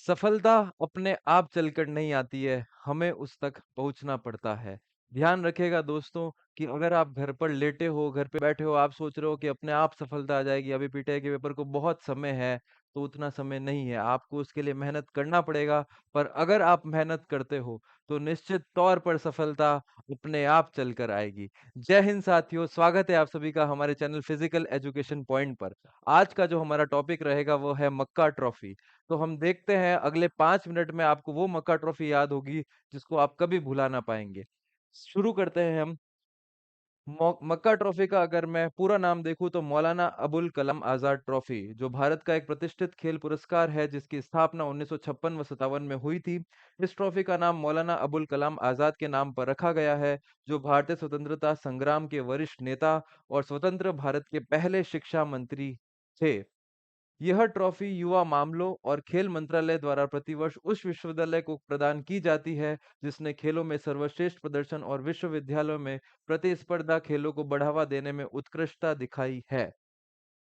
सफलता अपने आप चलकर नहीं आती है, हमें उस तक पहुँचना पड़ता है। ध्यान रखिएगा दोस्तों कि अगर आप घर पर लेटे हो, घर पे बैठे हो, आप सोच रहे हो कि अपने आप सफलता आ जाएगी, अभी पीटीआई के पेपर को बहुत समय है, तो उतना समय नहीं है। आपको उसके लिए मेहनत करना पड़ेगा, पर अगर आप मेहनत करते हो, तो निश्चित तौर पर सफलता अपने आप चलकर आएगी। जय हिंद साथियों, स्वागत है आप सभी का हमारे चैनल फिजिकल एजुकेशन पॉइंट पर। आज का जो हमारा टॉपिक रहेगा वो है मक्का ट्रॉफी। तो हम देखते हैं अगले 5 मिनट में आपको वो मक्का ट्रॉफी याद होगी जिसको आप कभी भुला ना पाएँगे। शुरू करते हैं हम। मक्का ट्रॉफी का अगर मैं पूरा नाम देखूँ तो मौलाना अबुल कलाम आज़ाद ट्रॉफी, जो भारत का एक प्रतिष्ठित खेल पुरस्कार है जिसकी स्थापना 1956 व 57 में हुई थी। इस ट्रॉफी का नाम मौलाना अबुल कलाम आज़ाद के नाम पर रखा गया है, जो भारतीय स्वतंत्रता संग्राम के वरिष्ठ नेता और स्वतंत्र भारत के पहले शिक्षा मंत्री थे। यह ट्रॉफी युवा मामलों और खेल मंत्रालय द्वारा प्रतिवर्ष उस विश्वविद्यालय को प्रदान की जाती है जिसने खेलों में सर्वश्रेष्ठ प्रदर्शन और विश्वविद्यालयों में प्रतिस्पर्धा खेलों को बढ़ावा देने में उत्कृष्टता दिखाई है।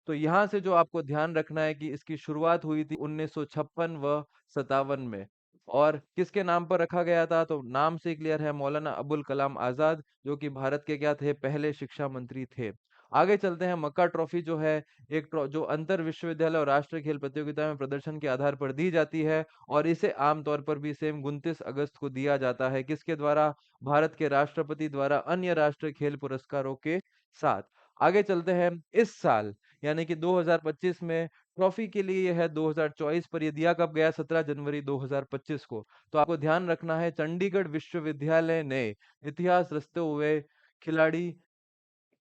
तो यहाँ से जो आपको ध्यान रखना है कि इसकी शुरुआत हुई थी 1956 व 57 में। और किसके नाम पर रखा गया था? तो नाम से क्लियर है, मौलाना अबुल कलाम आज़ाद, जो कि भारत के क्या थे? पहले शिक्षा मंत्री थे। आगे चलते हैं। मक्का ट्रॉफी जो है एक जो अंतर विश्वविद्यालय और राष्ट्रीय खेल प्रतियोगिता में प्रदर्शन के आधार पर दी जाती है, और इसे आमतौर पर भी सेम 29 अगस्त को दिया जाता है। किसके द्वारा? भारत के राष्ट्रपति द्वारा अन्य राष्ट्रीय खेल पुरस्कारों के साथ। आगे चलते हैं। इस साल यानी कि 2025 में ट्रॉफी के लिए यह है 2024, पर ये दिया कब गया? 17 जनवरी 2025 को। तो आपको ध्यान रखना है, चंडीगढ़ विश्वविद्यालय ने इतिहास रचते हुए खिलाड़ी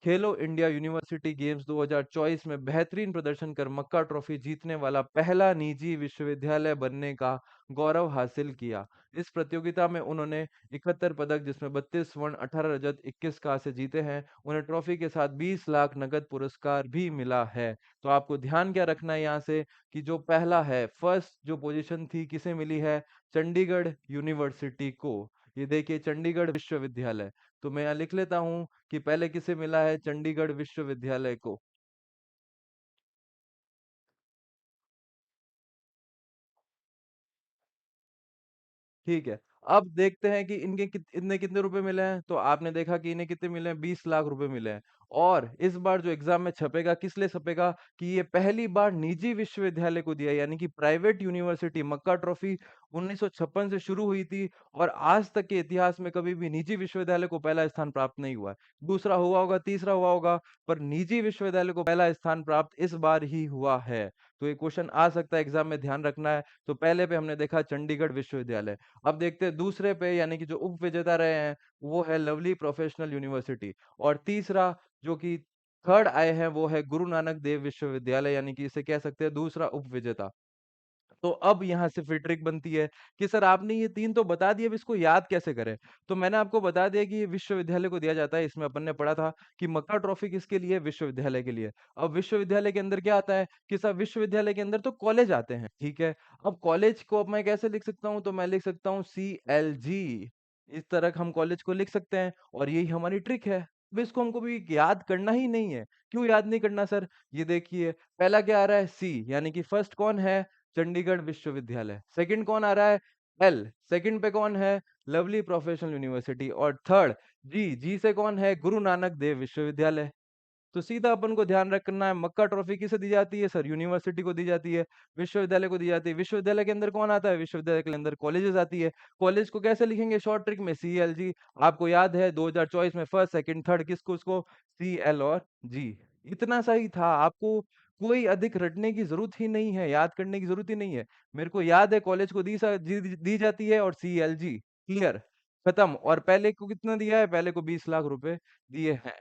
खेलो इंडिया यूनिवर्सिटी गेम्स 2024 में बेहतरीन प्रदर्शन कर मक्का ट्रॉफी जीतने वाला पहला निजी विश्वविद्यालय बनने का गौरव हासिल किया। इस प्रतियोगिता में उन्होंने 71 पदक, जिसमें 32 स्वर्ण, 18 रजत, 21 कांस्य जीते हैं। उन्हें ट्रॉफी के साथ 20 लाख नगद पुरस्कार भी मिला है। तो आपको ध्यान क्या रखना है यहाँ से कि जो पहला है, फर्स्ट जो पोजीशन थी, किसे मिली है? चंडीगढ़ यूनिवर्सिटी को। ये देखिए, चंडीगढ़ विश्वविद्यालय। तो मैं यहाँ लिख लेता हूँ कि पहले किसे मिला है? चंडीगढ़ विश्वविद्यालय को। ठीक है। अब देखते हैं कि इन्हें कितने रुपए मिले हैं। तो आपने देखा कि इन्हें कितने मिले हैं? 20 लाख रुपए मिले हैं। और इस बार जो एग्जाम में छपेगा, किस लिए छपेगा? कि ये पहली बार निजी विश्वविद्यालय को दिया, यानी कि प्राइवेट यूनिवर्सिटी। मक्का ट्रॉफी 1956 से शुरू हुई थी और आज तक के इतिहास में कभी भी निजी विश्वविद्यालय को पहला स्थान प्राप्त नहीं हुआ है। दूसरा हुआ होगा, तीसरा हुआ होगा, पर निजी विश्वविद्यालय को पहला स्थान प्राप्त इस बार ही हुआ है। तो ये क्वेश्चन आ सकता है एग्जाम में, ध्यान रखना है। तो पहले पे हमने देखा चंडीगढ़ विश्वविद्यालय। अब देखते हैं दूसरे पे, यानी कि जो उप विजेता रहे हैं, वो है लवली प्रोफेशनल यूनिवर्सिटी। और तीसरा जो कि थर्ड आए हैं, वो है गुरु नानक देव विश्वविद्यालय, यानी कि इसे कह सकते हैं दूसरा उप विजेता। तो अब यहाँ से फिर ट्रिक बनती है कि सर आपने ये 3 तो बता दिए, अब इसको याद कैसे करें? तो मैंने आपको बता दिया कि ये विश्वविद्यालय को दिया जाता है। इसमें अपन ने पढ़ा था कि मक्का ट्रॉफी किसके लिए? विश्वविद्यालय के लिए। अब विश्वविद्यालय के अंदर क्या आता है कि सब विश्वविद्यालय के अंदर तो कॉलेज आते हैं, ठीक है? अब कॉलेज को अब मैं कैसे लिख सकता हूँ? तो मैं लिख सकता हूँ CLG। इस तरह हम कॉलेज को लिख सकते हैं और यही हमारी ट्रिक है। अब इसको हमको भी याद करना ही नहीं है। क्यों याद नहीं करना सर? ये देखिए, पहला क्या आ रहा है? C, यानी कि फर्स्ट कौन है? चंडीगढ़ विश्वविद्यालय। सेकंड कौन आ रहा है? एल। सेकंड पे कौन है? Lovely professional university. और थर्ड जी, जी से कौन है? गुरु नानक देव विश्वविद्यालय। तो सीधा अपन को ध्यान रखना है, मक्का ट्रॉफी किसे दी जाती है? सर यूनिवर्सिटी को दी जाती है, विश्वविद्यालय को दी जाती है। विश्वविद्यालय के अंदर कौन आता है? विश्वविद्यालय के अंदर कॉलेजेस आती है। कॉलेज को कैसे लिखेंगे शॉर्ट ट्रिक में? CLG। आपको याद है 2024 में फर्स्ट, सेकंड, थर्ड किसको? उसको CL और G। इतना सा ही था। आपको कोई अधिक रटने की जरूरत ही नहीं है, याद करने की जरूरत ही नहीं है। मेरे को याद है कॉलेज को दी जाती है और CLG। क्लियर, खत्म। और पहले को कितना दिया है? पहले को 20 लाख रुपए दिए हैं।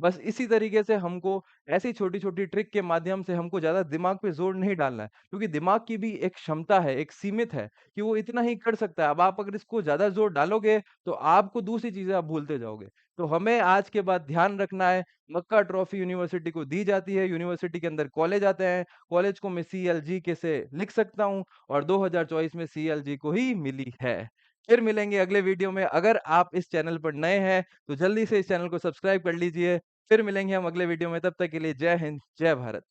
बस इसी तरीके से हमको ऐसी छोटी-छोटी ट्रिक के माध्यम से हमको ज़्यादा दिमाग पे ज़ोर नहीं डालना है, क्योंकि दिमाग की भी एक क्षमता है, एक सीमित है कि वो इतना ही कर सकता है। अब आप अगर इसको ज़्यादा ज़ोर डालोगे, तो आपको दूसरी चीज़ें आप भूलते जाओगे। तो हमें आज के बाद ध्यान रखना है, मक्का ट्रॉफी यूनिवर्सिटी को दी जाती है, यूनिवर्सिटी के अंदर कॉलेज आते हैं, कॉलेज को मैं CLG के से लिख सकता हूँ और 2024 में CLG को ही मिली है। फिर मिलेंगे अगले वीडियो में। अगर आप इस चैनल पर नए हैं, तो जल्दी से इस चैनल को सब्सक्राइब कर लीजिए। फिर मिलेंगे हम अगले वीडियो में, तब तक के लिए जय हिंद, जय भारत।